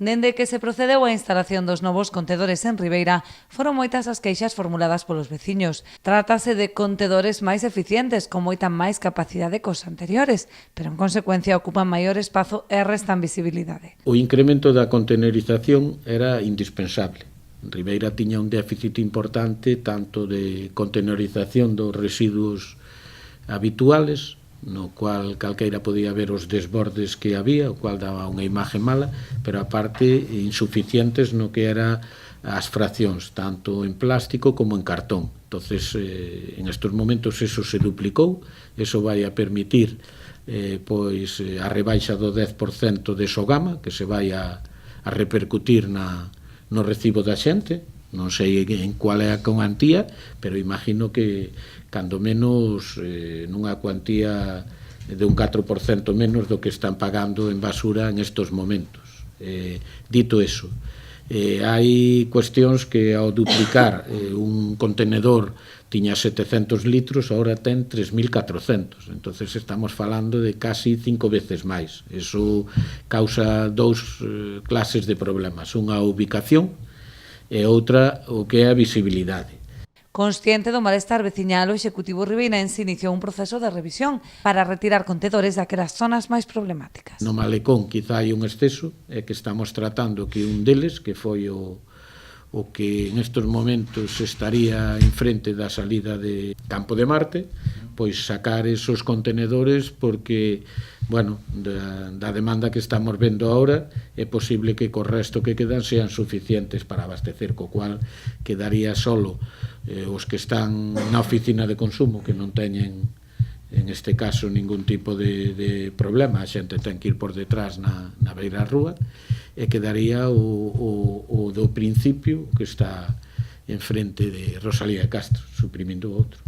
Dende que se procedeu á instalación dos novos contedores en Ribeira, foron moitas as queixas formuladas polos veciños. Trátase de contedores máis eficientes, con moita máis capacidade cos anteriores, pero en consecuencia ocupan maior espazo e restan visibilidade. O incremento da contenerización era indispensable. Ribeira tiña un déficit importante tanto de contenerización dos residuos habituales, no cual calqueira podía ver os desbordes que había, o cual daba unha imaxe mala, pero aparte insuficientes no que era as fraccións, tanto en plástico como en cartón. Entonces, en estes momentos eso se duplicou, eso vai a permitir a rebaixa do 10% de Sogama, que se vai a repercutir no recibo da xente. Non sei en cual é a cuantía, pero imagino que cando menos nunha cuantía de un 4% menos do que están pagando en basura en estos momentos. Dito eso, hai cuestións que ao duplicar un contenedor tiña 700 litros, agora ten 3.400. Entonces estamos falando de casi 5 veces máis. Eso causa dous clases de problemas. Unha, a ubicación, e outra, o que é a visibilidade. Consciente do malestar veciñal, o Executivo ribeirense iniciou un proceso de revisión para retirar contedores daquelas zonas máis problemáticas. No malecón quizá hai un exceso, é que estamos tratando que un deles, que foi o que nestes momentos estaría en frente da salida de Campo de Marte, pois sacar esos contenedores porque, bueno, da demanda que estamos vendo agora, é posible que co resto que quedan sean suficientes para abastecer, co cual quedaría solo os que están na oficina de consumo, que non teñen en este caso ningún tipo de problema, a xente ten que ir por detrás na beira rúa, e quedaría o do principio que está en frente de Rosalía de Castro, suprimindo outro.